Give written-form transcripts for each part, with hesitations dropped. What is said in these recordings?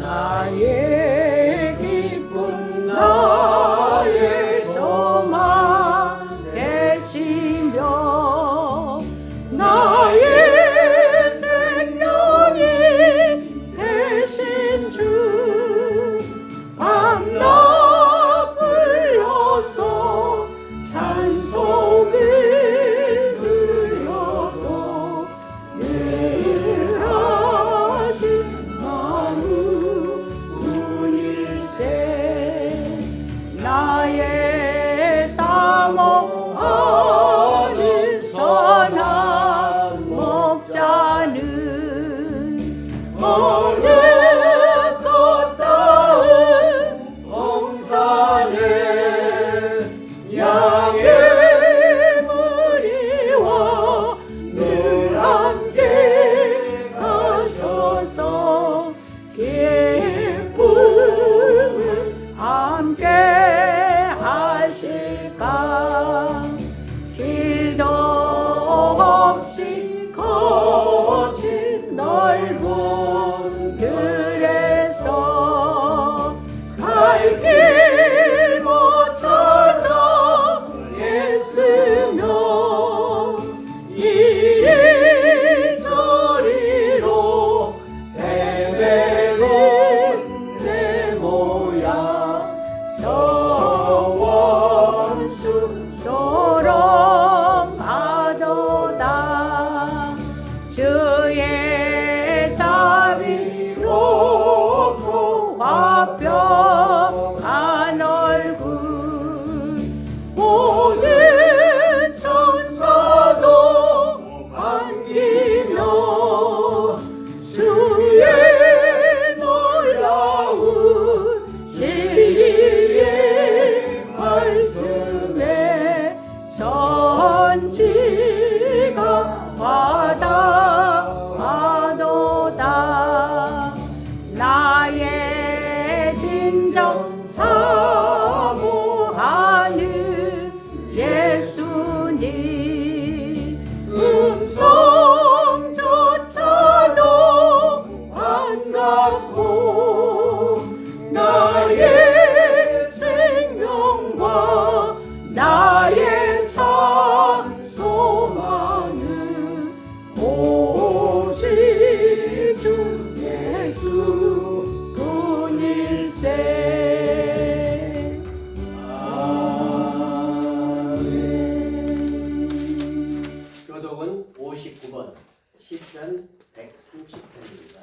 나의 기쁨 나의 소망 되시며 나의 생명이 되신 주 밤낮 불러서 찬송을 드려도 늘 하신 마음 분일세 나의 사모 아닌 선한 목자는 어느 것 닿은 홍산에 양의 무리와 늘 함께 가셔서 기쁨을 함께 하실까 길도 없이 거친 넓은 들에서 갈 길 못 찾아 애쓰며 이리저리로 헤매는 내 모양 저 원수처럼 하도다 주의 자비롭고 화평한 얼굴 모든 천사도 반기며 주의 놀라운 진리의 말씀에 선지가 와닿아도다 나의 진정 사모하는 예수님 음성조차도 반갑고 나의 생명과 나의 참 소망은 오직 주 예수 분일세 아멘. 교독은 59번 시편 130편입니다.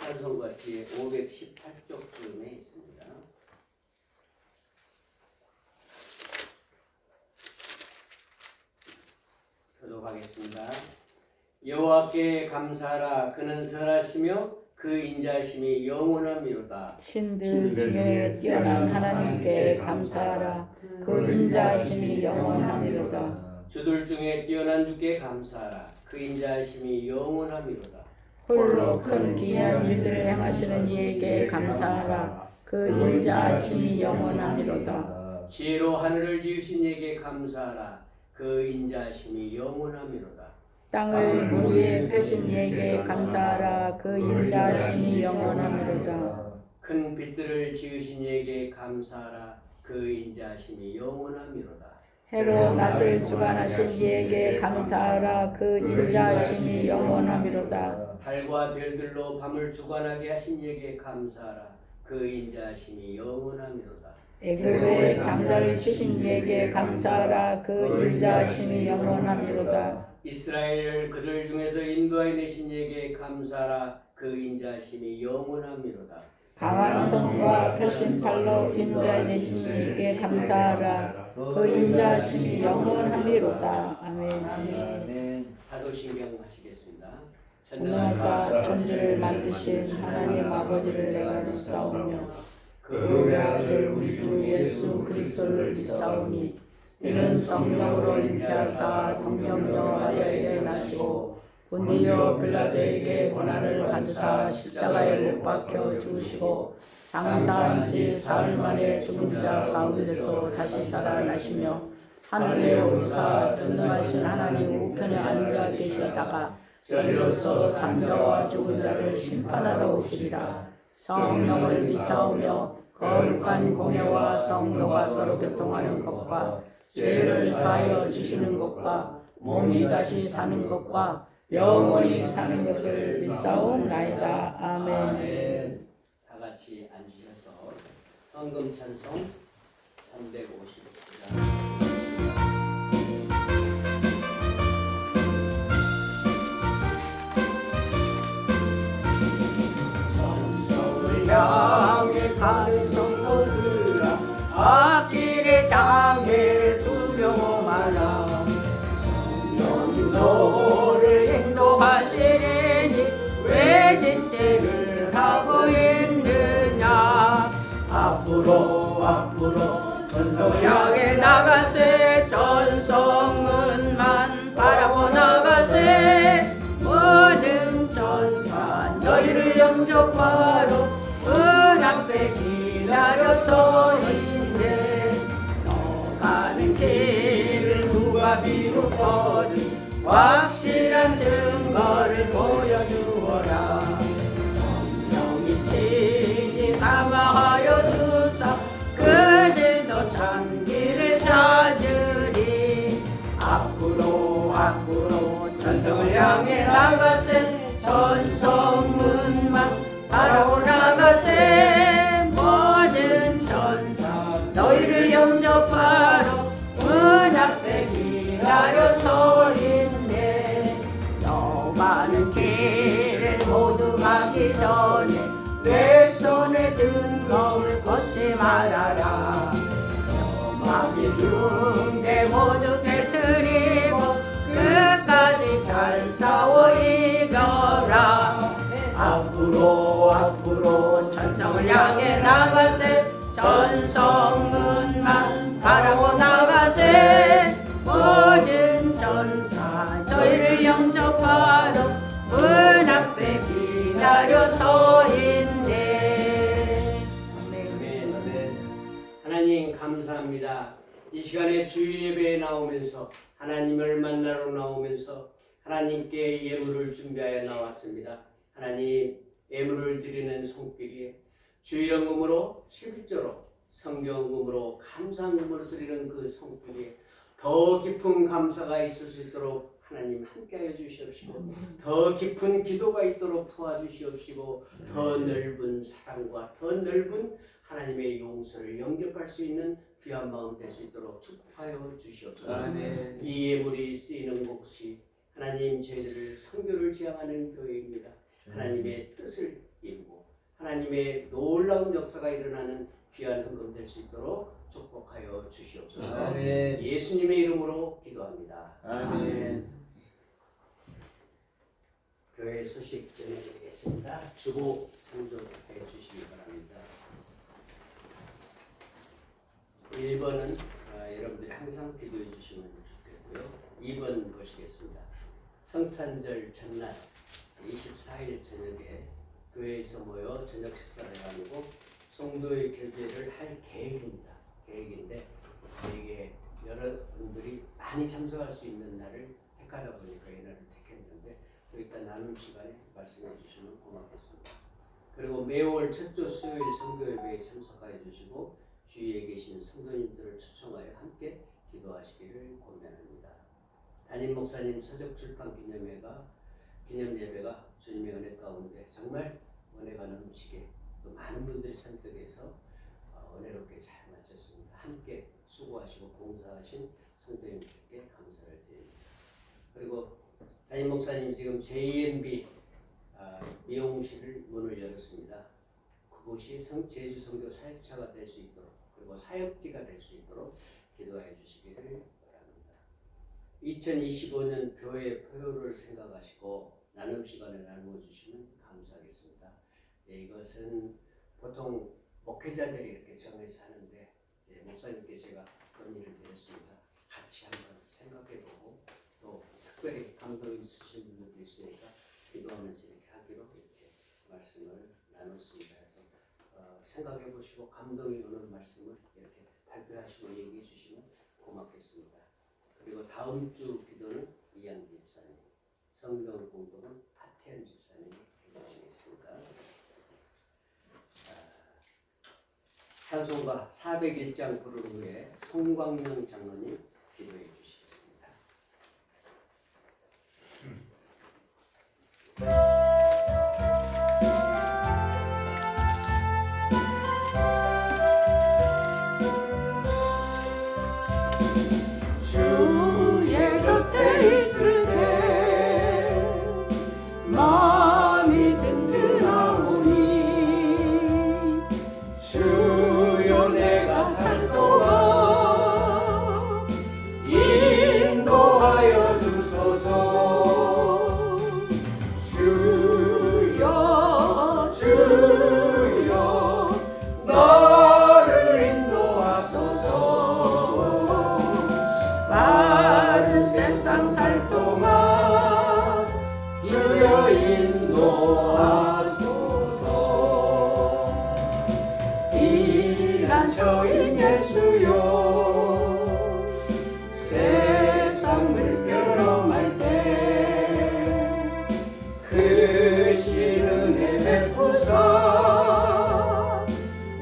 찬송가 뒤에 518쪽쯤에 있습니다. 교독하겠습니다. 여호와께 감사하라. 그는 선하시며 그 인자심이 영원함이로다. 신들 중에 뛰어난 하나님께 감사하라. 그 인자하심이 영원함이로다. 주들 중에 뛰어난 주께 감사하라. 그 인자심이 영원함이로다. 홀로 큰 기이한 일들을 행하시는 이에게 감사하라. 그 인자하심이 영원함이로다. 지혜로 하늘을 지으신 이에게 감사하라. 그 인자심이 영원함이로다. 땅을 물 위에 펴신 이에게 감사하라. 그 인자하심이 영원함이로다. 큰 빛들을 지으신 이에게 감사하라. 그 인자심이 영원함이로다. 해로 낮을 주관하신 이에게 감사하라. 그 인자하심이 영원함이로다. 달과 별들로 밤을 주관하게 하신 이에게 감사하라. 그 인자심이 영원함이로다. 애굽의 장자를 치신 이에게 감사하라. 그 인자하심이 영원함이로다. 이스라엘을 그들 중에서 인도하여 내신 이에게 감사하라. 그 인자심이 영원함이로다. 강한 손과 펴신 팔로 인도하여 내신 이에게 감사하라. 그 인자하심이 영원함이로다. 아멘. 사도신경 하시겠습니다. 전능하사 천지를 만드신 하나님 아버지를 내가 믿사오며 그 외아들 우리 주 예수 그리스도를 믿사오니 이는 성령으로 잉태하사 동정녀하여에게 나시고 본디오 빌라도에게 고난을 받으사 십자가에 못 박혀 죽으시고 장사한 지 사흘 만에 죽은 자 가운데서 다시 살아나시며 하늘에 오르사 전능하신 하나님 우편에 앉아 계시다가 저리로서 산자와 죽은 자를 심판하러 오시리라. 성령을 믿사오며 거룩한 공예와 성도가 서로 교통하는 것과 죄를 사하여 주시는 것과 몸이 다시 사는 것과 영원히 사는 것을 믿사옵나이다. 아멘. 다 같이 앉으셔서 헌금 찬송 350입니다. 향해 가는 성도들아 앞길의 장애를 두려워 마라. 성령이 너를 인도하시리니 왜 지체를 하고 있느냐. 앞으로 전성을 향해 나가세. 전성문만 바라보 나가세. 모든 전사 너희를 영접하러 문 앞에 기다려서 있네. 너 가는 길을 누가 비웃거든 확실한 증거를 보여주어라. 성령이 친히 감화하여 주사 그들도 참 길을 찾으리. 앞으로 전성을 향해 나가세. 전성문만 바라보 나가세. 모든 전사 너희를 영접하러 문 앞에 기다려서 있네. 너 가는 길을 모두 가기 전에 내 손에 든 검을 걷지 말아라. 마귀 흉대 모두 깨뜨리고 끝까지 잘 싸워 이겨라. 앞으로 전성을 향해 나가세. 전성문만 바라보 나가세. 모든 전사 너희를 영접하러 문 앞에 기다려서 있네. 아멘. 하나님 감사합니다. 이 시간에 주일 예배에 나오면서 하나님을 만나러 나오면서 하나님께 예물을 준비하여 나왔습니다. 하나님 예물을 드리는 손길에 주일 헌금으로 11조로 성경 헌금으로 감사 헌금으로 드리는 그 손길에 더 깊은 감사가 있을 수 있도록 하나님 함께하여 주시옵시고 더 깊은 기도가 있도록 도와주시옵시고 더 넓은 사랑과 더 넓은 하나님의 용서를 영접할 수 있는 귀한 마음 될 수 있도록 축복하여 주시옵소서. 아멘. 이 예물이 쓰이는 곳이 하나님 저희들을 선교를 지향하는 교회입니다. 하나님의 뜻을 이루고 하나님의 놀라운 역사가 일어나는 귀한 헌금 될 수 있도록 축복하여 주시옵소서. 아멘. 예수님의 이름으로 기도합니다. 아멘. 교회 소식 전해드리겠습니다. 주보 참조해 주시기 바랍니다. 1번은 여러분들이 항상 기도해 주시면 좋겠고요. 2번 보시겠습니다. 성탄절 전날 24일 저녁에 교회에서 모여 저녁 식사를 하고 성도의 교제를 할 계획인데 되게 여러분들이 많이 참석할 수 있는 날을 택하다 보니까 이 날을 택했는데 또 이따 나눔 시간에 말씀해 주시면 고맙겠습니다. 그리고 매월 첫 주 수요일 성교 예배에 참석하여 주시고 주위에 계신 성도님들을 초청하여 함께 기도하시기를 권면합니다. 담임 목사님 서적 출판 기념 예배가 주님의 은혜 가운데 정말 은혜가 넘치게 또 많은 분들이 참석해서 은혜롭게 잘 마쳤습니다. 함께 수고하시고 봉사하신 성도님들께 감사를 드립니다. 그리고 담임 목사님 지금 JMB 미용실을 문을 열었습니다. 그곳이 제주 선교 사역처가 될 수 있도록 그리고 사역지가 될 수 있도록 기도해 주시기를 바랍니다. 2025년 교회 표요를 생각하시고 나눔 시간을 나누어 주시면 감사하겠습니다. 이것은 보통 목회자들이 이렇게 정해서 하는데 목사님께 제가 건의를 드렸습니다. 같이 한번 생각해보고 또 특별히 감동이 있으신 분들도 있으니까 기도하면서 이렇게 하기로 이렇게 말씀을 나눴습니다. 그래서 생각해보시고 감동이 오는 말씀을 이렇게 발표하시고 얘기해 주시면 고맙겠습니다. 그리고 다음 주 기도는 이양지 집사님, 성경 공동은 하태현 집사님이 해주시겠습니다. 찬송가 401장 부른 후에 송광명 장로님 기도해 주시겠습니다. 주의 곁에 있을 때 마음이 든든하오니 주여 내가 살 동안 인도하여 주소서. 주여 주여 나를 인도하소서. 바른 세상 살 동안 주여 인도하소서. 일하셔인 예수여 세상 물결어말 때 크신 은혜 베푸사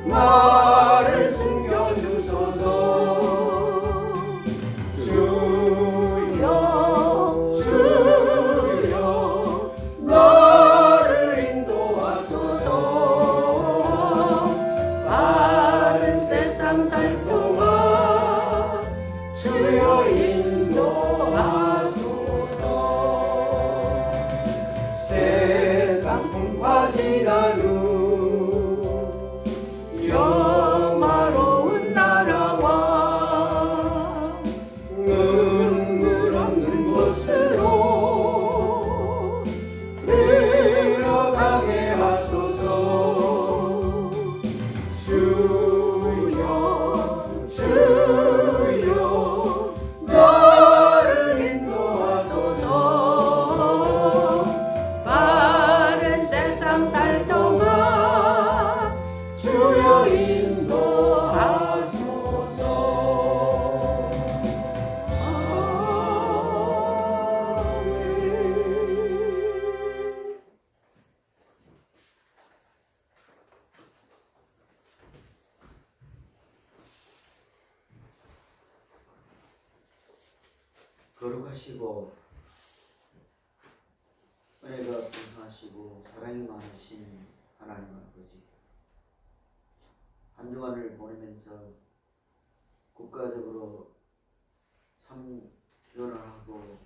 나를 숨겨주소서. 주여 주여 나를 인도하소서. 바른 세상 살 동안 주여 인도하소서. 세상 풍파 지난 후 영화로운 나라와 눈물 없는 곳으로 들어가게 하소서. 주여 주여 나를 인도하소서. 바른 세상 살 동안 주여 인도하소서. 아멘. 거룩하시고 은혜가 풍성하시고 사랑이 많으신 하나님 아버지, 한 주간을 보내면서 국가적으로 참 열악하고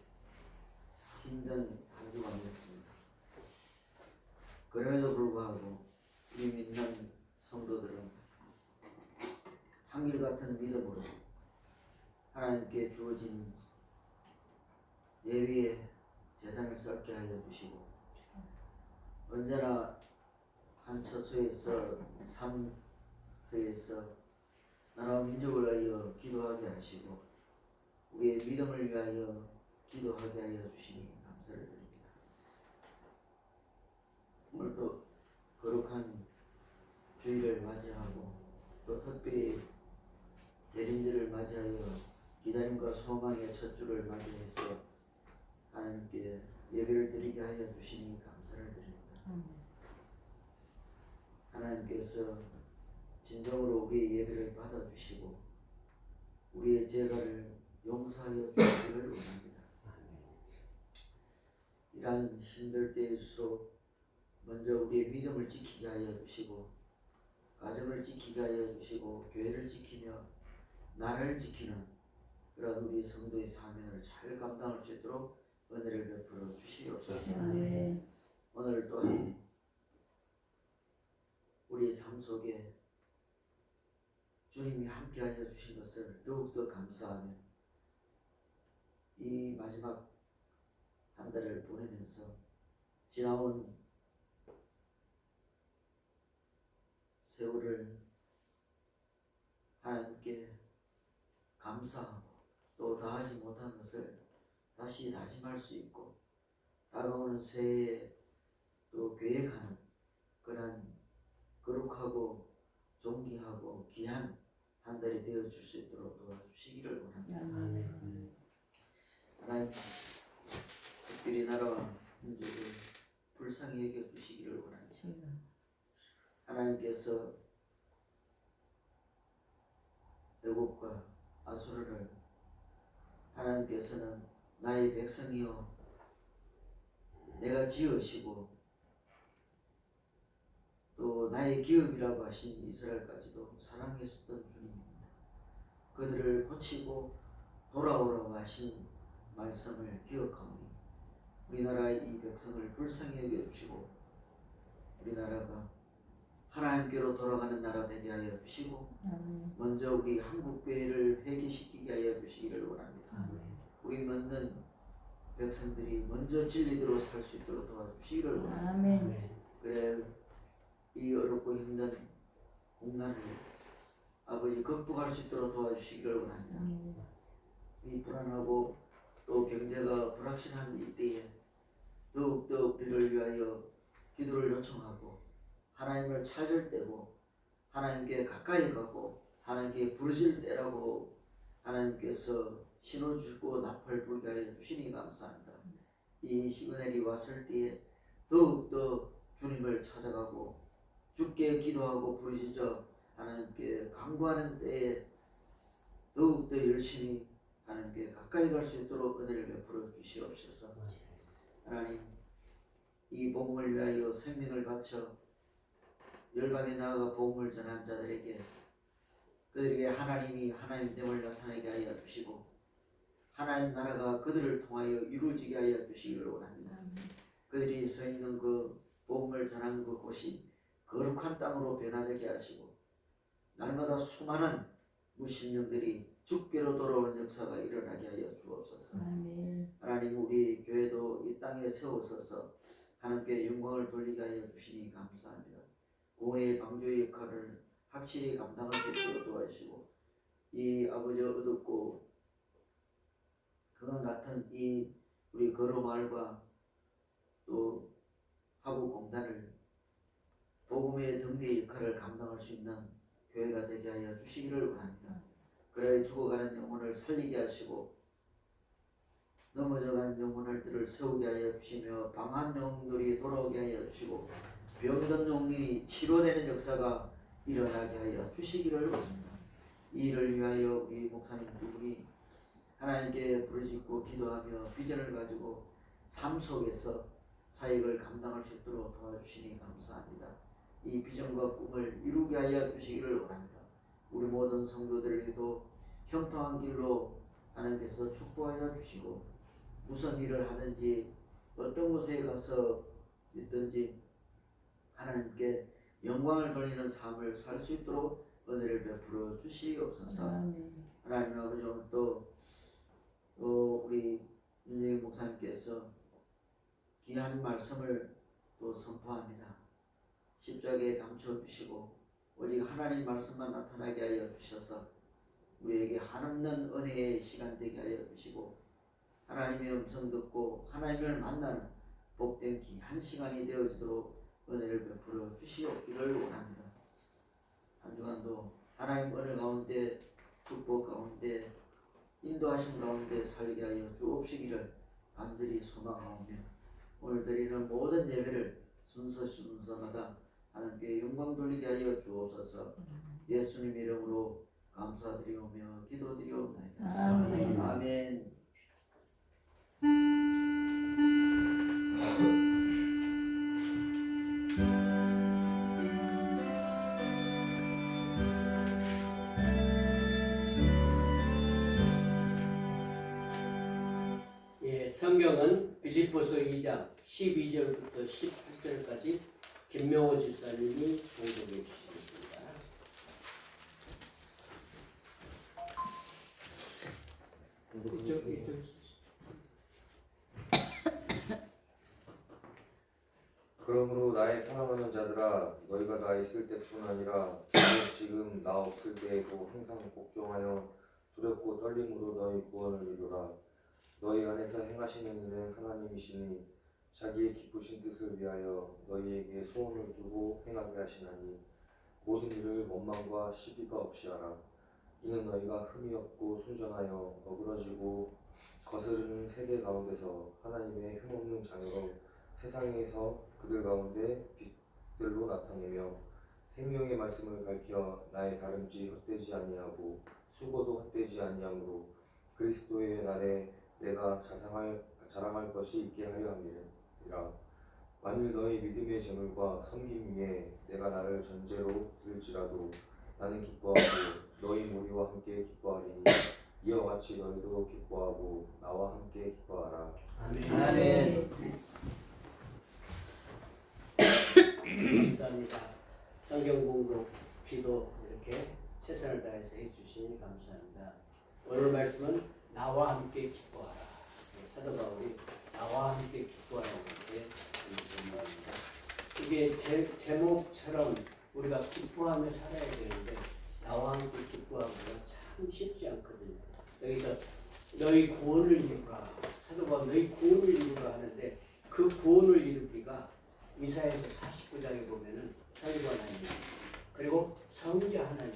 힘든 한 주간이었습니다. 그럼에도 불구하고 우리 믿는 성도들은 한결같은 믿음으로 하나님께 주어진 예비의 재단을 쌓게 하여 주시고, 언제나 한 처소에서 삶에서 나라와 민족을 위하여 기도하게 하시고 우리의 믿음을 위하여 기도하게 하여 주시니 감사를 드립니다. 오늘도 거룩한 주일을 맞이하고 또 특별히 대림절을 맞이하여 기다림과 소망의 첫 주를 맞이해서 하나님께 예배를 드리게 하여 주시니 감사를 드립니다. 하나님께서 진정으로 우리의 예배를 받아주시고 우리의 죄가를 용서하여 주시기를 원합니다. 이러한 힘들 때일수록 먼저 우리의 믿음을 지키게 하여 주시고 가정을 지키게 하여 주시고 교회를 지키며 나라를 지키는 그런 우리 성도의 사명을 잘 감당할 수 있도록 은혜를 베풀어 주시옵소서. 오늘 또한 우리 삶 속에 주님이 함께하여 주신 것을 더욱더 감사하며 이 마지막 한 달을 보내면서 지나온 세월을 하나님께 감사하고 또 다하지 못한 것을 다시 다짐할 수 있고 다가오는 새해에 또 계획하는 그런 거룩하고 존귀하고 귀한 한 달이 되어 줄 수 있도록 도와주시기를 원합니다. 아멘. 하나님 특별히 나라와 민족을 불쌍히 여겨 주시기를 원합니다. 하나님께서 애국과 아수르를 하나님께서는 나의 백성이요 내가 지으시고 또 나의 기업이라고 하신 이스라엘까지도 사랑했었던 주님입니다. 그들을 고치고 돌아오라고 하신 말씀을 기억하오니 우리나라의 이 백성을 불쌍히 여겨주시고 우리나라가 하나님께로 돌아가는 나라 되게 하여 주시고 먼저 우리 한국교회를 회개시키게 하여 주시기를 원합니다. 우리 믿는 백성들이 먼저 진리대로 살 수 있도록 도와주시기를 원합니다. 그래 이 어렵고 힘든 국난을 아버지 극복할 수 있도록 도와주시기를 원합니다. 이 불안하고 또 경제가 불확실한 이때에 더욱더 우리를 위하여 기도를 요청하고 하나님을 찾을 때고 하나님께 가까이 가고 하나님께 부르실 때라고 하나님께서 신호 주고 나팔 불게 하여 주시니 감사합니다. 이 시그널이 왔을 때에 더욱더 주님을 찾아가고 주께 기도하고 부르짖어 하나님께 간구하는 때에 더욱더 열심히 하나님께 가까이 갈 수 있도록 은혜를 베풀어 주시옵소서. 하나님 이 복음을 위하여 생명을 바쳐 열방에 나아가 복음을 전한 자들에게 그들에게 하나님이 하나님됨을 나타내게 하여 주시고 하나님 나라가 그들을 통하여 이루어지게 하여 주시기를 원합니다. 그들이 서 있는 그 복음을 전하는 그 곳이 거룩한 땅으로 변화되게 하시고 날마다 수많은 무신령들이 주께로 돌아오는 역사가 일어나게 하여 주옵소서. 하나님 우리 교회도 이 땅에 세우소서 하나님께 영광을 돌리게 하여 주시니 감사합니다. 구원의 방주의 역할을 확실히 감당할 수 있도록 도와주시고 이 아버지 어둡고 그와 같은 이 우리 거로마을과 또 화구공단을 복음의 등대 역할을 감당할 수 있는 교회가 되게 하여 주시기를 원합니다. 그래 죽어가는 영혼을 살리게 하시고 넘어져간 영혼들을 세우게 하여 주시며 방한 영혼들이 돌아오게 하여 주시고 병든 영혼이 치료되는 역사가 일어나게 하여 주시기를 원합니다. 이 일을 위하여 우리 목사님 두 분이 하나님께 부르짖고 기도하며 비전을 가지고 삶 속에서 사역을 감당할 수 있도록 도와주시니 감사합니다. 이 비전과 꿈을 이루게 하여 주시기를 원합니다. 우리 모든 성도들에게도 형통한 길로 하나님께서 축복하여 주시고 무슨 일을 하든지 어떤 곳에 가서 있든지 하나님께 영광을 돌리는 삶을 살 수 있도록 은혜를 베풀어 주시옵소서. 하나님 아버지 오늘 또 우리 윤영희 목사님께서 귀한 말씀을 또 선포합니다. 십자가에 감춰주시고 오직 하나님 말씀만 나타나게 하여 주셔서 우리에게 한없는 은혜의 시간 되게 하여 주시고 하나님의 음성 듣고 하나님을 만나는 복된 귀한 시간이 되어지도록 은혜를 베풀어 주시옵기를 원합니다. 한 주간도 하나님 은혜 가운데 축복 가운데 인도하심 가운데 살게 하여 주옵시기를 간절히 소망하오며 오늘 드리는 모든 예배를 순서마다 하나님께 영광 돌리게 하여 주옵소서. 예수님 이름으로 감사드리오며 기도드리옵나이다. 아멘. 아멘. 예, 성경은 빌립보서 2장 12절부터 18절까지 김명호 집사님이 공독해 주시겠습니다. 그러므로 나의 사랑하는 자들아 너희가 나 있을 때뿐 아니라 지금 나 없을 때에도 항상 복종하여 두렵고 떨림으로 너희 구원을 이루라. 너희 안에서 행하시는 이는 하나님이시니 자기의 기쁘신 뜻을 위하여 너희에게 소원을 두고 행하게 하시나니 모든 일을 원망과 시비가 없이 하라. 이는 너희가 흠이 없고 순전하여 어그러지고 거스르는 세대 가운데서 하나님의 흠없는 자녀로 세상에서 그들 가운데 빛들로 나타내며 생명의 말씀을 밝혀 나의 다름질 헛되지 아니하고 수고도 헛되지 아니하므로 그리스도의 날에 내가 자랑할 것이 있게 하려 함이라. 만일 너희 믿음의 재물과 섬김 위에 내가 나를 전제로 들지라도 나는 기뻐하고 너희 무리와 함께 기뻐하리니 이와 같이 너희도 기뻐하고 나와 함께 기뻐하라. 아멘. 감사합니다. 성경 공부, 기도 이렇게 최선을 다해서 해주시니 감사합니다. 오늘 말씀은 나와 함께 기뻐하라. 사도 바울이 나와 함께 기뻐하라고 이렇게 제목입니다. 이게 제목처럼 우리가 기뻐하며 살아야 되는데 나와 함께 기뻐하기가 참 쉽지 않거든요. 여기서 너희 구원을 이루라. 사도 바울 너희 구원을 이루라 하는데 그 구원을 이루기가 이사야서 49장에 보면은 성부 하나님 그리고 성자 하나님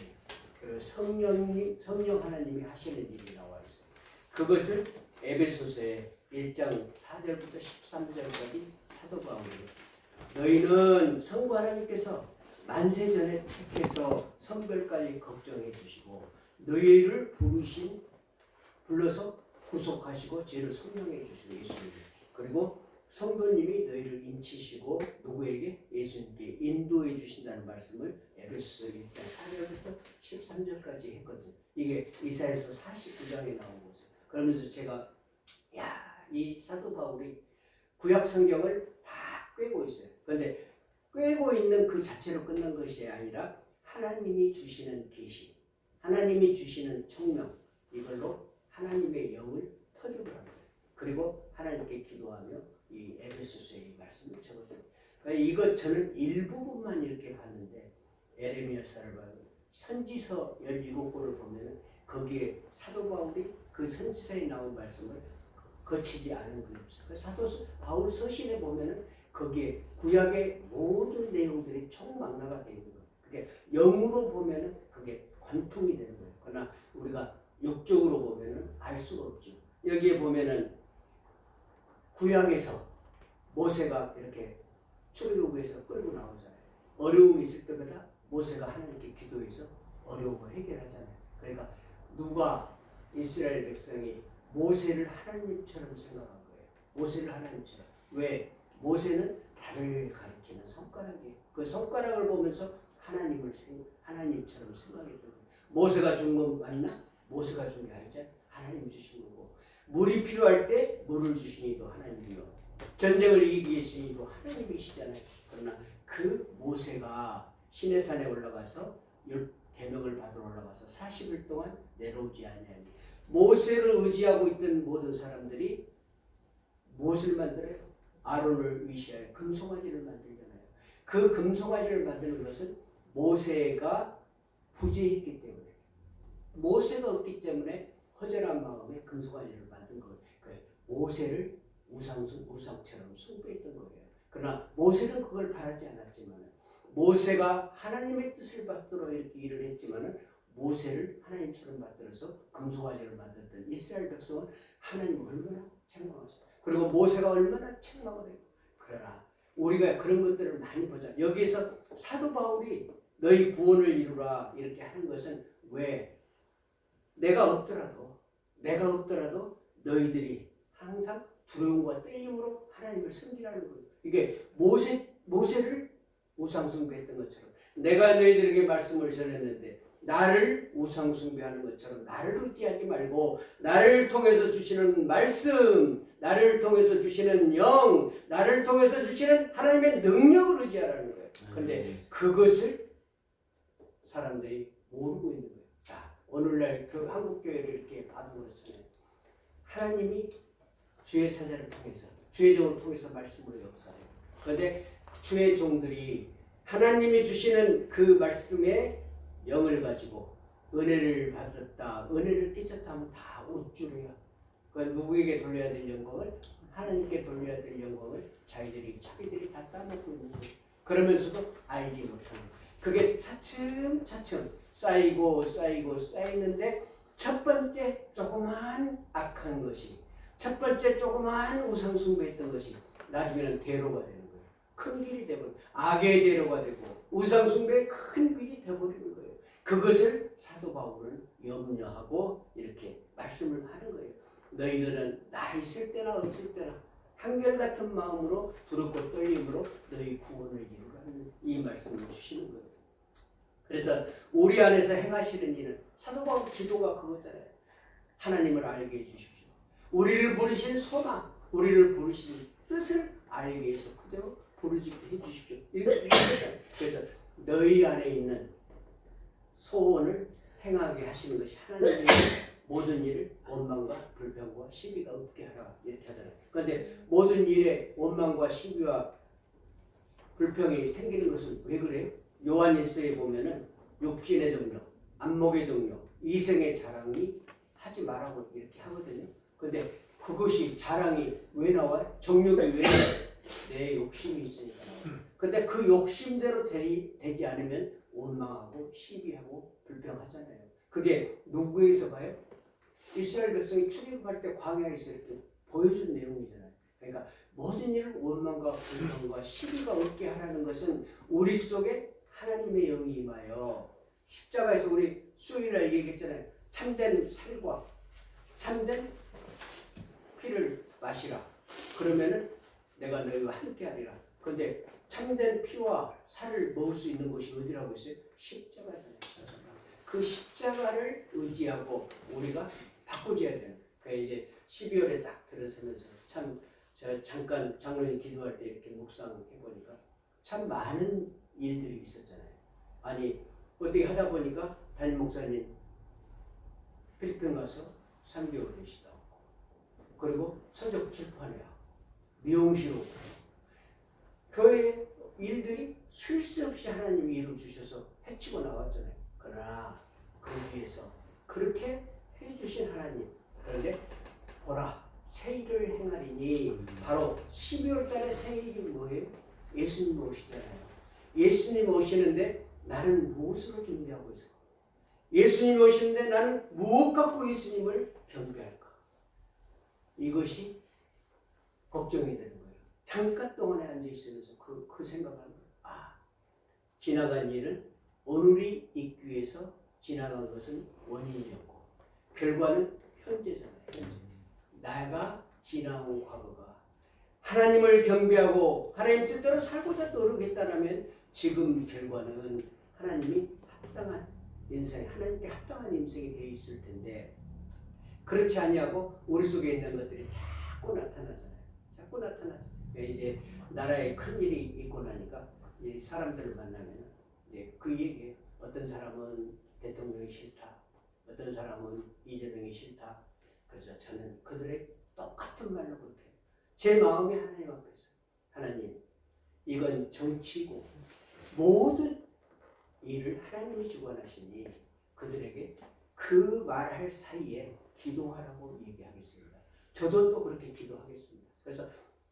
그리고 성령 하나님이 하시는 일이 나와 있어요. 그것을 에베소서의 1장 4절부터 13절까지 사도 바울이 너희는 성부 하나님께서 만세전에 택해서 성별까지 걱정해 주시고 너희를 불러서 구속하시고 죄를 속량해 주시고 예수님 그리고 성도님이 너희를 인치시고 누구에게? 예수님께 인도해 주신다는 말씀을 에베소서 1장 4절부터 13절까지 했거든요. 이게 이사야서 49장에 나온 거죠. 그러면서 제가 이 사도 바울이 구약 성경을 다 꿰고 있어요. 그런데 꿰고 있는 그 자체로 끝난 것이 아니라 하나님이 주시는 계시, 하나님이 주시는 총명 이걸로 하나님의 영을 터득을 합니다. 그리고 하나님께 기도하며 이 에베소서의 말씀을 적어줘요. 이것 저는 일부분만 이렇게 봤는데 에레미야서를 봐요. 선지서 17권을 보면 거기에 사도 바울이 그 선지서에 나온 말씀을 거치지 않은 게 없어요. 사도 바울 서신에 보면은 거기에 구약의 모든 내용들이 총망라가 되어 있는 거예요. 그게 영으로 보면은 그게 관통이 되는 거예요. 그러나 우리가 육적으로 보면은 알 수가 없죠. 여기에 보면은 구약에서 모세가 이렇게 출애굽에서 끌고 나오잖아요. 어려움이 있을 때마다 모세가 하나님께 기도해서 어려움을 해결하잖아요. 그러니까 누가 이스라엘 백성이 모세를 하나님처럼 생각한 거예요. 모세를 하나님처럼. 왜? 모세는 달을 가리키는 손가락이에요. 그 손가락을 보면서 하나님처럼 생각했던 거예요. 모세가 준 건 맞나? 모세가 준 게 아니잖아요. 하나님 주신 거고. 물이 필요할 때 물을 주시니도 하나님이요. 전쟁을 이기기 위해서도 하나님이시잖아요. 그러나 그 모세가 시내산에 올라가서 계명을 받으러 올라가서 40일 동안 내려오지 아니하니 모세를 의지하고 있던 모든 사람들이 무엇을 만들어요? 아론을 위시하여 금송아지를 만들잖아요. 그 금송아지를 만드는 것은 모세가 부재했기 때문에 모세가 없기 때문에 허전한 마음에 금송아지를 만든 거예요. 모세를 우상처럼 숭배했던 거예요. 그러나 모세는 그걸 바라지 않았지만 모세가 하나님의 뜻을 받들어 이렇게 일을 했지만 모세를 하나님처럼 받들어서 금송아지를 만들었던 이스라엘 백성은 하나님 얼마나 책망하셨어요. 그리고 모세가 얼마나 책망을 해요. 그러나 우리가 그런 것들을 많이 보자. 여기에서 사도 바울이 너희 구원을 이루라 이렇게 하는 것은 왜? 내가 없더라도 너희들이 항상 두려움과 떨림으로 하나님을 섬기라는 거예요. 이게 모세를 우상숭배했던 것처럼 내가 너희들에게 말씀을 전했는데 나를 우상숭배하는 것처럼 나를 의지하지 말고 나를 통해서 주시는 말씀, 나를 통해서 주시는 영, 나를 통해서 주시는 하나님의 능력을 의지하라는 거예요. 그런데 그것을 사람들이 모르고 있는 거예요. 자, 오늘날 그 한국교회를 이렇게 받아들였잖아요. 하나님이 주의 사자를 통해서, 주의 종을 통해서 말씀으로 역사해요. 그런데 주의 종들이 하나님이 주시는 그 말씀의 영을 가지고 은혜를 받았다, 은혜를 끼쳤다 하면 다 우쭐해요. 누구에게 돌려야 될 영광을? 하나님께 돌려야 될 영광을 자기들이 다 따먹고 있는 거예요. 그러면서도 알지 못하는 거예요. 그게 차츰 쌓이고 쌓이고 쌓이는데 첫 번째 조그마한 악한 것이, 첫 번째 조그마한 우상숭배했던 것이 나중에는 대로가 되는 거예요. 큰 길이 되버리고, 악의 대로가 되고 우상숭배의 큰 길이 되어버리는 거예요. 그것을 사도 바울은 염려하고 이렇게 말씀을 하는 거예요. 너희들은 나 있을 때나 없을 때나 한결같은 마음으로 두렵고 떨림으로 너희 구원을 이루라는 이 말씀을 주시는 거예요. 그래서 우리 안에서 행하시는 일은 사도 바울 기도가 그거잖아요. 하나님을 알게 해주십시오. 우리를 부르신 소망, 우리를 부르신 뜻을 알게 해서 그대로 부르지게 해주십시오. 이렇게 그래서 너희 안에 있는 소원을 행하게 하시는 것이 하나님의 모든 일을 원망과 불평과 시비가 없게 하라 이렇게 하잖아요. 그런데 모든 일에 원망과 시비와 불평이 생기는 것은 왜 그래요? 요한일서에 보면은 육신의 정욕, 안목의 정욕, 이생의 자랑이 하지 말라고 이렇게 하거든요. 근데 그것이 자랑이 왜 나와요? 정욕이 왜 나와요? 내 욕심이 있으니까 나와요. 근데 그 욕심대로 되지 않으면 원망하고 시비하고 불평하잖아요. 그게 누구에서 봐요? 이스라엘 백성이 출애굽할 때 광야에서 이렇게 보여준 내용이잖아요. 그러니까 모든 일을 원망과 불평과 시비가 없게 하라는 것은 우리 속에 하나님의 영이 임하여, 십자가에서 우리 수요일날 얘기했잖아요. 참된 살과 참된 피를 마시라. 그러면은 내가 너희와 함께하리라. 그런데 참된 피와 살을 먹을 수 있는 곳이 어디라고 했어요? 십자가잖아요. 그 십자가를 의지하고 우리가 바꿔줘야 되는. 그러니까 이제 12월에 딱 들어서면서 참 제가 잠깐 장로님 기도할 때 이렇게 묵상해 보니까 참 많은 일들이 있었잖아요. 아니 어떻게 하다 보니까 담임 목사님 필리핀 가서 3개월 계시다. 그리고 서적 출판이야. 미용실로 교회 일들이 쉴 새 없이 하나님이 일을 주셔서 해치고 나왔잖아요. 그러나 거기에서 그렇게 해주신 하나님, 그런데 보라 새일을 행하리니, 바로 12월 달에 새일이 뭐예요? 예수님 오시잖아요. 예수님 오시는데 나는 무엇으로 준비하고 있을까? 예수님 오시는데 나는 무엇 갖고 예수님을 경배할까? 이것이 걱정이 되는 거예요. 잠깐 동안에 앉아 있으면서 그 생각하는 거예요. 아, 지나간 일은 오늘이 있기 위해서 지나간 것은 원인이었고 결과는 현재잖아요. 현재. 내가 지나온 과거가 하나님을 경배하고 하나님 뜻대로 살고자 노력했다면 지금 결과는 하나님이 합당한 인생, 하나님께 합당한 인생이 되어 있을 텐데 그렇지 아니하고 우리 속에 있는 것들이 자꾸 나타나잖아요. 자꾸 나타나죠. 이제 나라에 큰 일이 있고 나니까 이 사람들을 만나면 이제 그 얘기예요. 어떤 사람은 대통령이 싫다. 어떤 사람은 이재명이 싫다. 그래서 저는 그들의 똑같은 말로 그렇게 해요. 제 마음이 하나님 앞에서 하나님 이건 정치고 모든 일을 하나님이 주관하시니 그들에게 그 말할 사이에 기도하라고 얘기하겠습니다. 저도 또 그렇게 기도하겠습니다. 그래서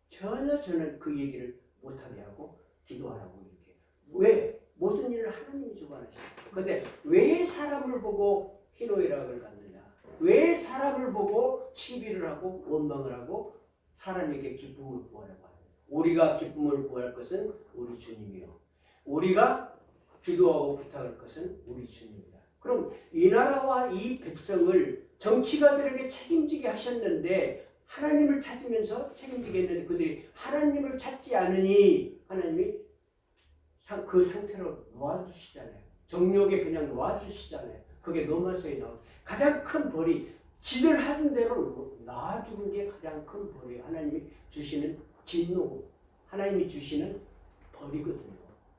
전혀 저는 그 얘기를 못하게 하고 기도하라고 이렇게. 왜? 모든 일을 하나님이 주관하시죠. 그런데 왜 사람을 보고 희노애락을 갖느냐? 왜 사람을 보고 시비를 하고 원망을 하고 사람에게 기쁨을 구하려고 하느냐? 우리가 기쁨을 구할 것은 우리 주님이요. 우리가 기도하고 부탁할 것은 우리 주님입니다. 그럼 이 나라와 이 백성을 정치가들에게 책임지게 하셨는데 하나님을 찾으면서 책임지게 했는데 그들이 하나님을 찾지 않으니 하나님이 그 상태로 놓아주시잖아요. 정욕에 그냥 놓아주시잖아요. 그게 로마서에 나온 가장 큰 벌이 지들 하던 대로 놔주는 게 가장 큰 벌이에요. 하나님이 주시는 진노, 하나님이 주시는 벌이거든요.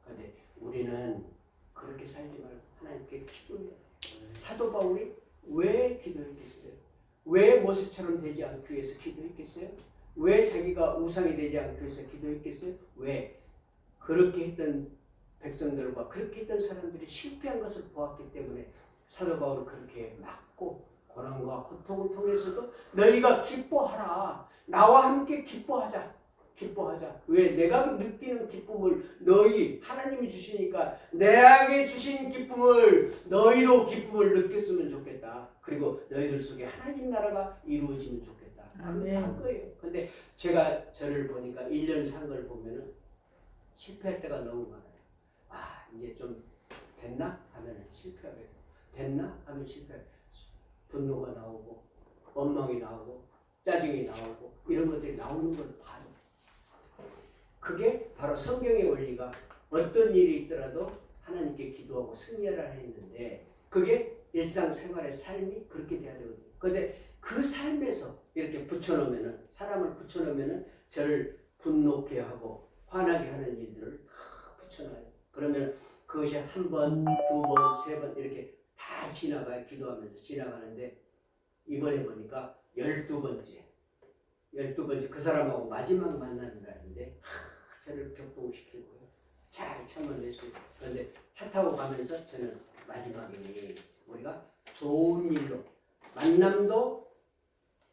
그런데 우리는 그렇게 살지 말고 하나님께 기도해야 돼요. 사도 바울이 왜 기도했겠어요? 왜 모세처럼 되지 않기 위해서 기도했겠어요? 왜 자기가 우상이 되지 않기 위해서 기도했겠어요? 왜? 그렇게 했던 백성들과 그렇게 했던 사람들이 실패한 것을 보았기 때문에 사도 바울은 그렇게 막고 고난과 고통을 통해서도 너희가 기뻐하라. 나와 함께 기뻐하자. 기뻐하자. 왜? 내가 느끼는 기쁨을 너희 하나님이 주시니까 내게 주신 기쁨을 너희도 기쁨을 느꼈으면 좋겠다. 그리고 너희들 속에 하나님 나라가 이루어지면 좋겠다. 그 거예요. 근데 제가 저를 보니까 1년 산 걸 보면은 실패할 때가 너무 많아요. 아, 이제 좀 됐나? 하면 실패하게 되고, 됐나? 하면 실패하게 되고, 분노가 나오고, 원망이 나오고, 짜증이 나오고, 이런 것들이 나오는 걸 봐요. 그게 바로 성경의 원리가 어떤 일이 있더라도 하나님께 기도하고 승리하라 했는데, 그게 일상생활의 삶이 그렇게 돼야 되거든요. 그런데 그 삶에서 이렇게 붙여놓으면은, 사람을 붙여놓으면은 저를 분노케 하고 화나게 하는 일들을 다 붙여놔요. 그러면 그것이 한 번, 두 번, 세 번 이렇게 다 지나가요. 기도하면서 지나가는데 이번에 보니까 12번째 그 사람하고 마지막 만나는 날인데 저를 격동시키고요. 잘 참아냈어요. 그런데 차 타고 가면서 저는 마지막에 우리가 좋은 일로 만남도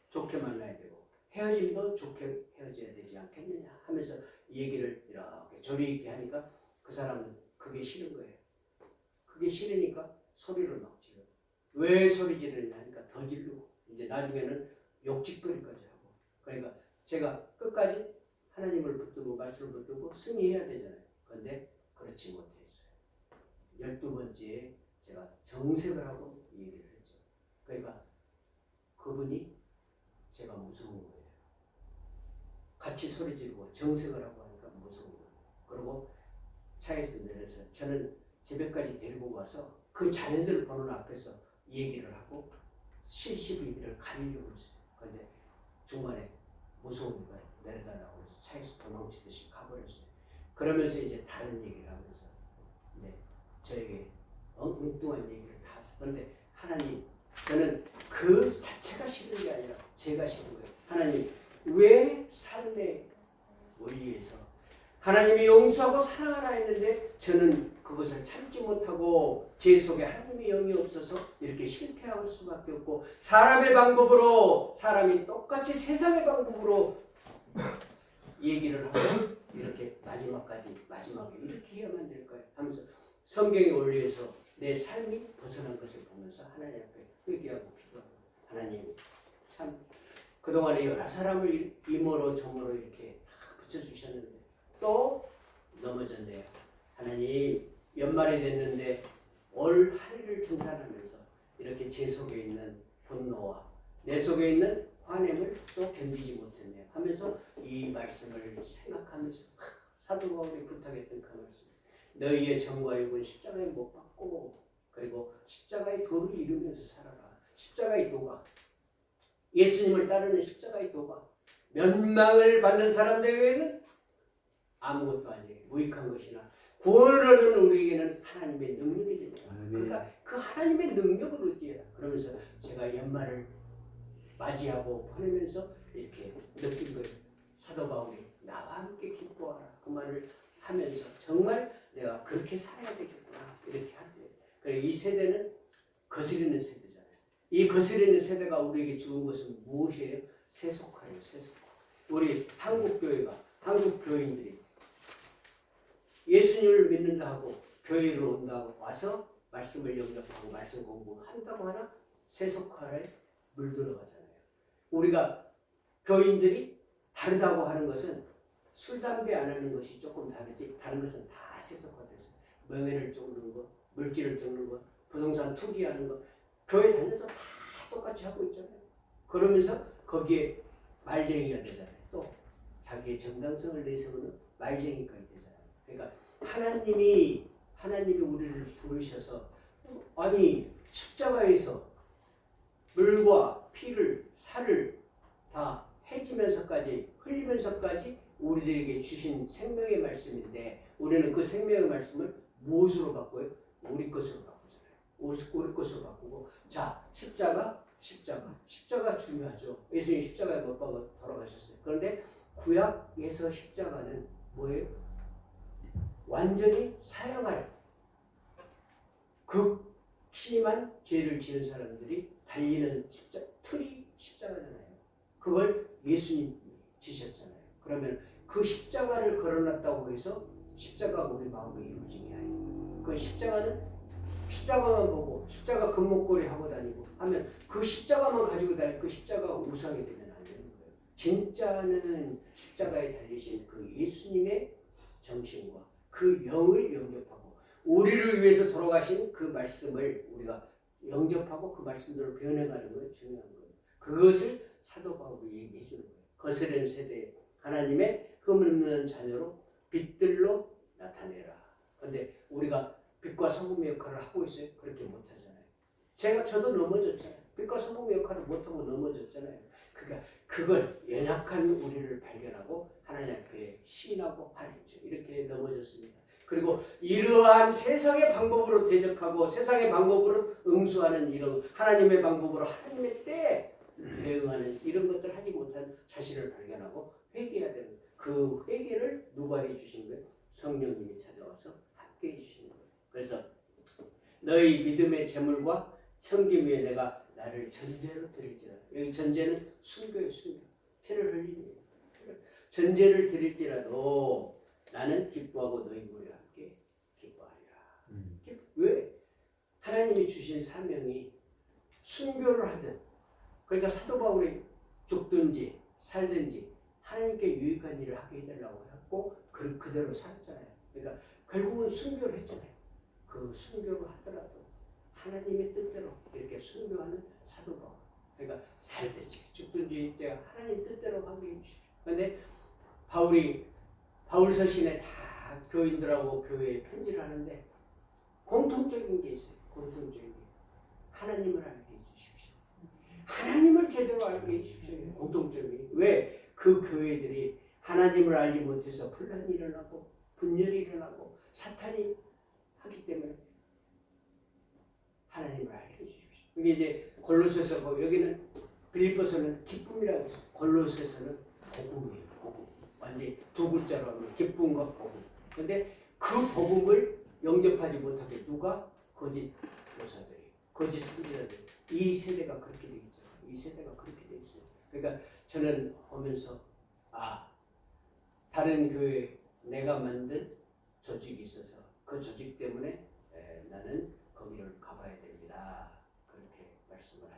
좋게 만나야 되고 헤어짐도 좋게 헤어져야 되지 않겠느냐 하면서 얘기를 이렇게 조리 있게 하니까 그 사람은 그게 싫은 거예요. 그게 싫으니까 소리를 막 질러. 왜 소리 지르냐 하니까 더 지르고 이제 나중에는 욕짓거리까지 하고. 그러니까 제가 끝까지 하나님을 붙들고 말씀을 붙들고 승리해야 되잖아요. 그런데 그렇지 못했어요. 12번째에 제가 정색을 하고 얘기를 했죠. 그러니까 그분이 제가 무서운 거예요. 같이 소리 지르고 정색을 하고 하니까 무서운 거예요. 그리고 차에서 내려서 저는 집에까지 데리고 가서 그 자녀들 보는 앞에서 얘기를 하고 실시비를 가리려고 했어요. 그런데 중간에 무서운 거예요. 내려달라고 해서 차에서 도망치듯이 가버렸어요. 그러면서 이제 다른 얘기를 하면서 이제 저에게 엉뚱한 얘기를 다 하죠. 그런데 하나님, 저는 그 자체가 싫은 게 아니라 제가 싫은 거예요. 하나님, 왜 삶의 원리에서 하나님이 용서하고 사랑하라 했는데 저는 그것을 참지 못하고 제 속에 하나님의 영이 없어서 이렇게 실패할 수밖에 없고 사람의 방법으로 사람이 똑같이 세상의 방법으로 얘기를 하고 이렇게 마지막에 이렇게 해야만 될까요? 하면서 성경의 원리에서 내 삶이 벗어난 것을 보면서 하나님 앞에 회개하고 기도하고 하나님 참 그동안에 여러 사람을 이모로 저모로 이렇게 다 붙여주셨는데 또 넘어졌네요. 하나님 연말이 됐는데 올 한 해를 청산하면서 이렇게 제 속에 있는 분노와 내 속에 있는 화냄을 또 견디지 못했네요 하면서 이 말씀을 생각하면서 사도 바울이 부탁했던 그 말씀, 너희의 정과 육은 십자가에 못 박고 그리고 십자가의 도를 이루면서 살아라. 십자가의 도가 예수님을 따르는 십자가의 도가 면망을 받는 사람들에게는 아무것도 아니에요. 무익한 것이나 구원을 얻는 우리에게는 하나님의 능력이 됩니다. 그러니까 그 하나님의 능력을 얻어야. 그러면서 제가 연말을 맞이하고 보내면서 이렇게 느낀 거예요. 사도 바울이 나와 함께 기뻐하라 그 말을 하면서 정말 내가 그렇게 살아야 되겠구나 이렇게 하는데, 그래 이 세대는 거스르는 세대잖아요. 이 거스르는 세대가 우리에게 주는 것은 무엇이에요? 세속화예요. 세속화. 우리 한국 교인들이 예수님을 믿는다 하고 교회를 온다고 와서 말씀을 영접하고 말씀 공부한다고 하나 세속화에 물들어가잖아요. 우리가 교인들이 다르다고 하는 것은 술, 담배 안 하는 것이 조금 다르지 다른 것은 다 세속화됐어요. 명예를 쫓는 것, 물질을 쫓는 것, 부동산 투기하는 것, 교회 다녀도 다 똑같이 하고 있잖아요. 그러면서 거기에 말쟁이가 되잖아요. 또 자기의 정당성을 내세우는 말쟁이가 되잖아요. 그러니까 하나님이 우리를 부르셔서 아니 십자가에서 물과 피를 살을 다 해지면서까지 흘리면서까지 우리들에게 주신 생명의 말씀인데 우리는 그 생명의 말씀을 무엇으로 바꿔요? 우리 것으로 바꾸잖아요. 우리 것으로 바꾸고 자 십자가 중요하죠. 예수님이 십자가에 못 박아 돌아가셨어요. 그런데 구약에서 십자가는 뭐예요? 완전히 사형할 극심한 죄를 지은 사람들이 달리는 틀이 십자가잖아요. 그걸 예수님이 지셨잖아요. 그러면 그 십자가를 걸어놨다고 해서 십자가가 우리 마음에 이루어진 게 아니에요. 그 십자가만 보고 십자가 금목걸이 하고 다니고 하면 그 십자가만 가지고 다니고 그 십자가가 우상이 되면 안 되는 거예요. 진짜는 십자가에 달리신 그 예수님의 정신과 그 영을 영접하고 우리를 위해서 돌아가신 그 말씀을 우리가 영접하고 그 말씀대로 변해가는 건 중요한 거예요. 그것을 사도 바울이 얘기해 주는 거예요. 거스른 세대에 하나님의 흠없는 자녀로 빛들로 나타내라. 그런데 우리가 빛과 소금의 역할을 하고 있어요? 그렇게 못하잖아요. 저도 넘어졌잖아요. 빛과 소금의 역할을 못하고 넘어졌잖아요. 그러니까 그걸 연약한 우리를 발견하고 하나님 앞에 시인하고 하나님죠. 이렇게 넘어졌습니다. 그리고 이러한 세상의 방법으로 대적하고 세상의 방법으로 응수하는 이런 하나님의 방법으로 하나님의 때에 대응하는 이런 것들 하지 못한 자신을 발견하고 회개해야 되는 그 회개를 누가 해주신 거예요? 성령님이 찾아와서 함께 해주신 거예요. 그래서 너희 믿음의 재물과 섬김 위에 내가 나를 전제로 드릴지라. 여기 전제는 순교예요. 순교. 피를 흘리는 거예요. 전제를 드릴지라도 나는 기뻐하고 너희 모여 함께 기뻐하리라. 왜? 하나님이 주신 사명이 순교를 하든 그러니까 사도 바울이 죽든지 살든지 하나님께 유익한 일을 하게 해달라고 했고 그대로 살았잖아요. 그러니까 결국은 순교를 했잖아요. 그 순교를 하더라도 하나님의 뜻대로 이렇게 순교하는 사도 바울. 그러니까 살든지 죽든지 하나님 뜻대로 하게 해주십시오. 그런데 바울 서신에 다 교인들하고 교회에 편지를 하는데 공통적인 게 있어요. 공통적인 게 하나님을 알게 해주십시오. 하나님을 제대로 알게 해주십시오. 공통적인. 왜? 그 교회들이 하나님을 알지 못해서 분란이 일어나고 분열이 일어나고 사탄이 하기 때문에 하나님을 알게 해주십시오. 이게 이제 골로새서 여기는 빌립보서는 기쁨이라고 했어요. 골로새서는 복음이에요. 복음. 완전히 두 글자로 하면 기쁨과 복음. 근데 그 복음을 영접하지 못하게 누가? 거짓 교사들이, 거짓 선지자들이. 이 세대가 그렇게 돼 있죠. 이 세대가 그렇게 돼 있어요. 그러니까 저는 보면서 다른 교회 내가 만든 조직이 있어서 그 조직 때문에 나는 거기를 가봐야 됩니다. 그렇게 말씀을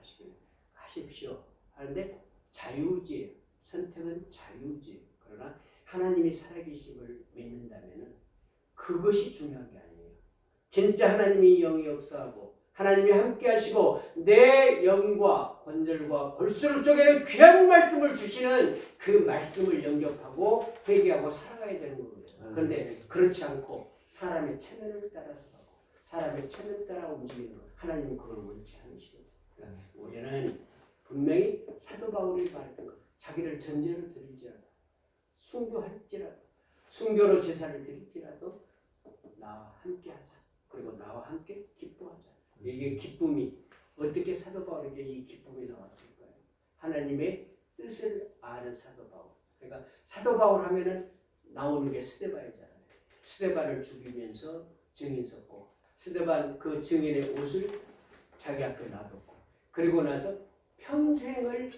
하십시오. 하는데 자유지예요. 선택은 자유지예요. 그러나 하나님이 살아계심을 믿는다면 그것이 중요한 게 아니에요. 진짜 하나님이 영이 역사하고 하나님이 함께 하시고 내 영과 관절과 골수를 쪼개는 귀한 말씀을 주시는 그 말씀을 영접하고 회개하고 살아가야 되는 거예요. 그런데 그렇지 않고 사람의 체면을 따라서 가고 사람의 체면 따라 움직이는 거 하나님은 그걸 원치 않으시거든요. 그러니까 우리는 분명히 사도 바울이 말했던 것 자기를 전제로 드릴지라도 순교할지라도 순교로 제사를 드릴지라도 나와 함께 하자. 그리고 나와 함께 기뻐하자. 이게 기쁨이 어떻게 사도 바울에게 이 기쁨이 나왔을까요? 하나님의 뜻을 아는 사도 바울. 그러니까 사도 바울 하면은 나오는 게 스데반이잖아요. 스데반을 죽이면서 증인 섰고 스데반 그 증인의 옷을 자기 앞에 놔뒀고 그리고 나서 평생을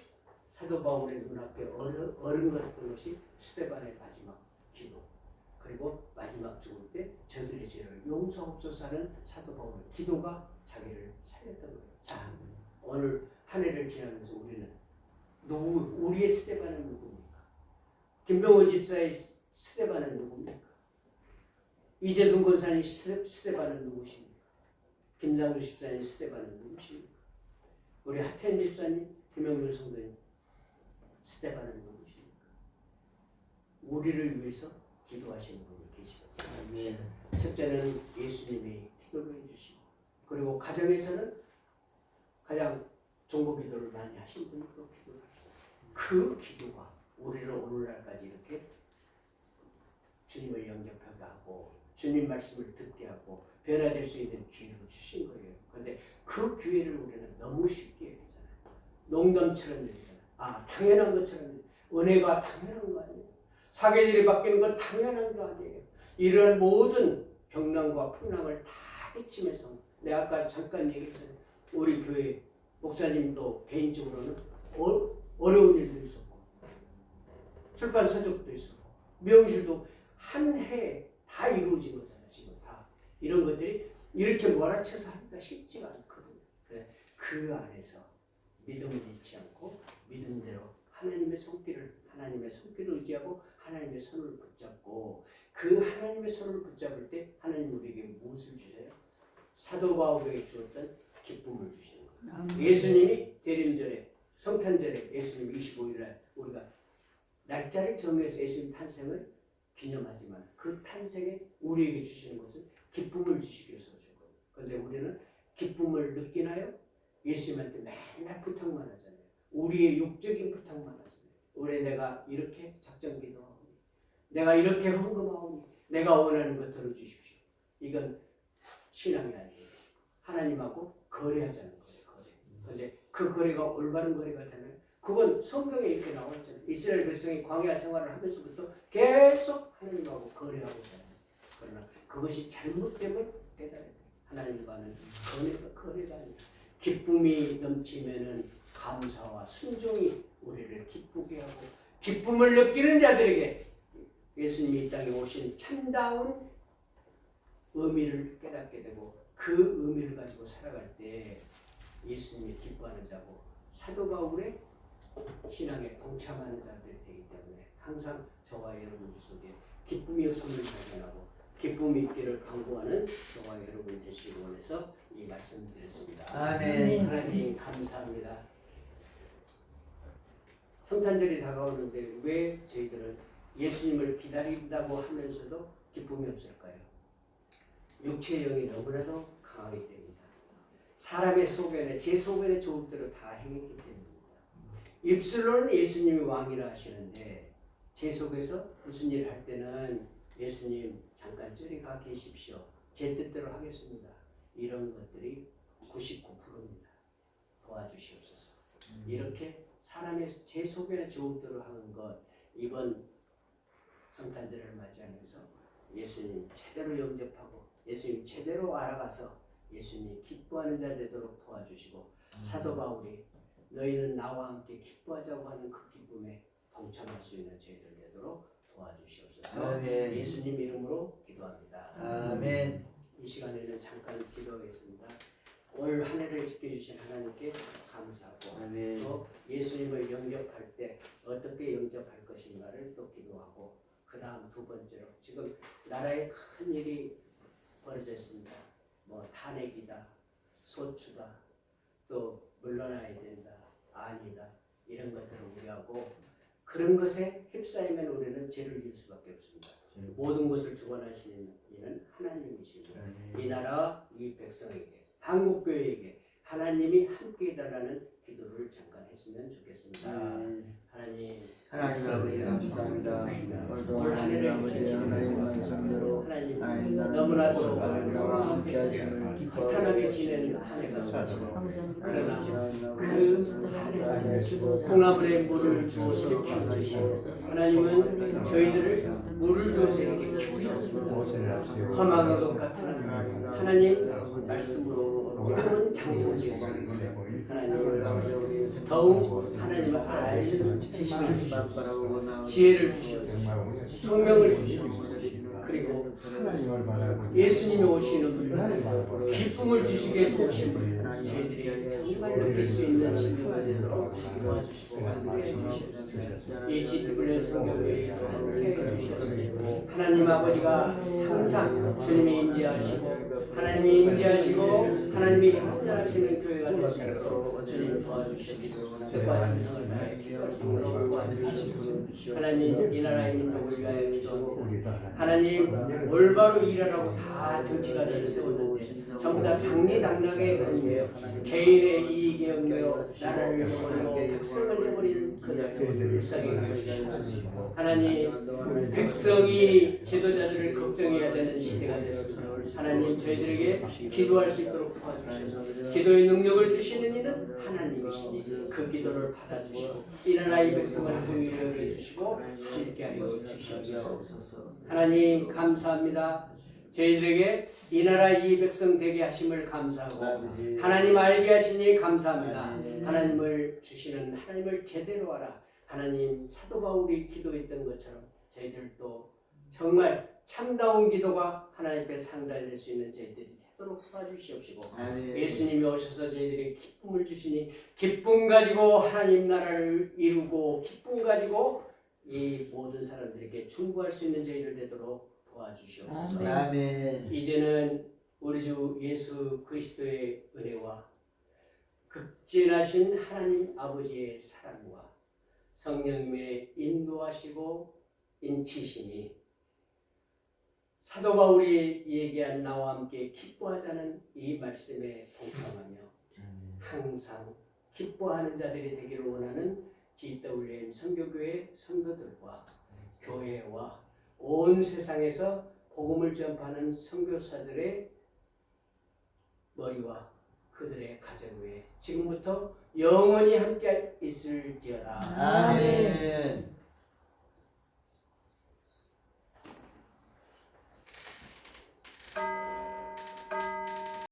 사도 바울의 눈앞에 어른거렸던 것이 스데반의 마지막 기도. 그리고 마지막 죽을 때 저들의 죄를 용서옵소서 하는 사도 바울의 기도가 자기를 살렸던 거예요. 자, 오늘 한 해를 지나면서 우리는 우리의 스데반은 누굽니까? 김병호 집사의 스데반은 누굽니까? 이재순 권사님 스데반은 누구십니까? 김상주 집사님 스데반은 누구십니까? 우리 하태현 집사님, 김영준 성도님 스데반은 누구십니까? 우리를 위해서 기도하시는 분이 계시거든요. 첫째는 예수님이 기도를 해주시고 그리고 가정에서는 가장 종고 기도를 많이 하신 분이 또 기도를 하시고 그 기도가 우리를 오늘날까지 이렇게 주님을 영접하게 하고 주님 말씀을 듣게 하고 변화될 수 있는 기회를 주신 거예요. 그런데 그 기회를 우리는 너무 쉽게 얘기하잖아요. 농담처럼 얘기하잖아요. 당연한 것처럼 은혜가 당연한 거 아니에요. 사계절이 바뀌는 건 당연한 거 아니에요. 이런 모든 경랑과 풍랑을 다 헤치면서 내가 아까 잠깐 얘기했잖아요. 우리 교회 목사님도 개인적으로는 어려운 일도 있었고 출판 서적도 있었고 명실도 한 해 다 이루어진 거잖아요. 지금 다 이런 것들이 이렇게 몰아쳐서 하기가 쉽지가 않거든요. 그래, 그 안에서 믿음을 잃지 않고 믿음대로 하나님의 손길을 의지하고 하나님의 손을 붙잡고 그 하나님의 손을 붙잡을 때 하나님 우리에게 무엇을 주세요? 사도 바울에게 주었던 기쁨을 주시는 거예요. 예수님이 대림절에 성탄절에 예수님 25일날 우리가 날짜를 정해서 예수님 탄생을 기념하지만 그 탄생에 우리에게 주시는 것은 기쁨을 주시기 위해서 준 거예요. 그런데 우리는 기쁨을 느끼나요? 예수님한테 맨날 부탁만 하잖아요. 우리의 육적인 부탁만 하잖아요. 올해 내가 이렇게 작정 기도하오니, 내가 이렇게 헌금하오니, 내가 원하는 것 들어주십시오. 이건 신앙이 아니에요. 하나님하고 거래하자는 거예요. 거래. 그런데 그 거래가 올바른 거래가 되나요? 그건 성경에 이렇게 나왔잖아요. 이스라엘 백성이 광야 생활을 하면서부터 계속 하나님하고 거래하고 있잖아요. 그러나 그것이 잘못되면 깨달아야 돼요. 하나님과는 거래가 아니라 기쁨이 넘치면은 감사와 순종이 우리를 기쁘게 하고 기쁨을 느끼는 자들에게 예수님이 이 땅에 오신 참다운 의미를 깨닫게 되고 그 의미를 가지고 살아갈 때 예수님이 기뻐하는 자고 사도 바울의 신앙에 동참하는 자들이 되기 때문에 항상 저와 여러분 속에 기쁨이 없음을 발견하고 기쁨이 있기를 강구하는 저와 여러분 되시기 원해서 이 말씀 드렸습니다. 아멘. 하나님 감사합니다. 성탄절이 다가오는데 왜 저희들은 예수님을 기다린다고 하면서도 기쁨이 없을까요? 육체의 영이 너무나도 강하기 때문이다. 사람의 소견에 제 소견에 좋을 대로 다 행했기 때문입니다. 입술로는 예수님이 왕이라 하시는데 제 속에서 무슨 일을 할 때는 예수님 잠깐 저리 가 계십시오. 제 뜻대로 하겠습니다. 이런 것들이 99%입니다. 도와주시옵소서. 이렇게 사람의 제 소견에 좋을 대로 하는 것 이번 성탄절을 맞이하면서 예수님 제대로 영접하고 예수님 제대로 알아가서 예수님 기뻐하는 자 되도록 도와주시고 사도 바울이 너희는 나와 함께 기뻐하자고 하는 그 기쁨에 동참할 수 있는 저희들 되도록 도와주시옵소서. 아멘. 예수님 이름으로 기도합니다. 아멘. 이 시간에는 잠깐 기도하겠습니다. 올 한 해를 지켜주신 하나님께 감사하고 아멘. 또 예수님을 영접할 때 어떻게 영접할 것인가를 또 기도하고 그 다음 두 번째로 지금 나라에 큰 일이 벌어졌습니다. 뭐 탄핵이다, 소추다, 또 물러나야 된다, 아니다 이런 것들을 우려하고 그런 것에 휩싸이면 우리는 죄를 지을 수밖에 없습니다. 모든 것을 주관하시는 이는 하나님이십니다. 이 나라 이 백성에게 한국교회에게 하나님이 함께 해달라는 기도를 잠깐 했으면 좋겠습니다. 하나님 아버지 감사합니다. 올 한 해를 하나님의 성대로 하나님 너무나도 나와 함께 하시는 허탄하게 지낸 한 해가 그러나 그 콩나물에 물을 주어서 이렇게 키우시고 하나님은 저희들을 물을 주어서 이렇게 키우셨습니다. 험한 것 같은 하나님 말씀으로 좋은 장성되었습니다. 하나님 더욱 하나님을 알는 지식을 주시옵소서. 지혜를 주시옵소서. 총명을 주시옵소서. 그리고 예수님이 오시는 기쁨을 주시기 위해서 오신 분 저희들이 정말 느낄 수 있는 신령을 되도록 도와주시고 함께해 주시옵소서. 이 지트블렌 선교회에도 함께해 주시옵소서. 하나님 아버지가 항상 주님이 임재하시고 하나님이 임재하시고 하나님이 함께하시는 교회가 될 수 있도록 주님 도와주시옵소서. 뜻과 정성을 다해 기도하시고 도와주시옵소서. 하나님 이 나라의 민족을 위하여 기도합니다. 하나님 올바로 일하라고 다 정치가들을 세웠는데 전부 다 당리당락에 얽매여 개인의 이익에 얽매여 나라를 잃어버리고 백성을 잃어버린 그들을 불쌍히 여겨주시옵소서. 하나님 백성이 지도자들을 걱정해야 되는 시대가 됐습니다. 하나님 저희들에게 기도할 수 있도록 도와주셔서 기도의 능력을 주시는 이는 하나님이시니 그 기도를 받아주시고 이 나라의 백성을 긍휼히 여겨주시고 함께하여 주시옵소서. 하나님 감사합니다. 저희들에게 이 나라 이 백성 되게 하심을 감사하고 하나님 알게 하시니 감사합니다. 하나님을 주시는 하나님을 제대로 알아 하나님 사도 바울이 기도했던 것처럼 저희들도 정말 참다운 기도가 하나님 앞에 상달될 수 있는 저희들이 되도록 도와주시옵시고 아멘. 예수님이 오셔서 저희들에게 기쁨을 주시니 기쁨 가지고 하나님 나라를 이루고 기쁨 가지고 이 모든 사람들에게 충고할 수 있는 저희들 되도록 도와주시옵소서. 아멘. 이제는 우리 주 예수 그리스도의 은혜와 극진하신 하나님 아버지의 사랑과 성령님의 인도하시고 인치심이 사도 바울이 얘기한 나와 함께 기뻐하자는 이 말씀에 동참하며 항상 기뻐하는 자들이 되기를 원하는 GWM 선교교회 성도들과 교회와 온 세상에서 복음을 전파하는 선교사들의 머리와 그들의 가정 위에 지금부터 영원히 함께 있을지어다. 아멘.